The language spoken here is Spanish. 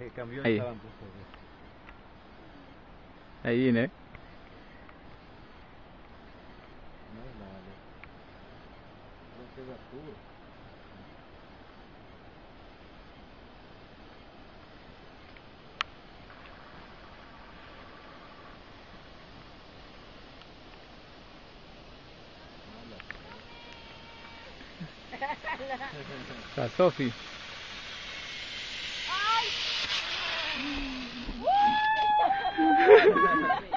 Cambió Ahí. estaban puestos. Ahí viene. No es vale. No queda puro. La Sofi. ¡Ay!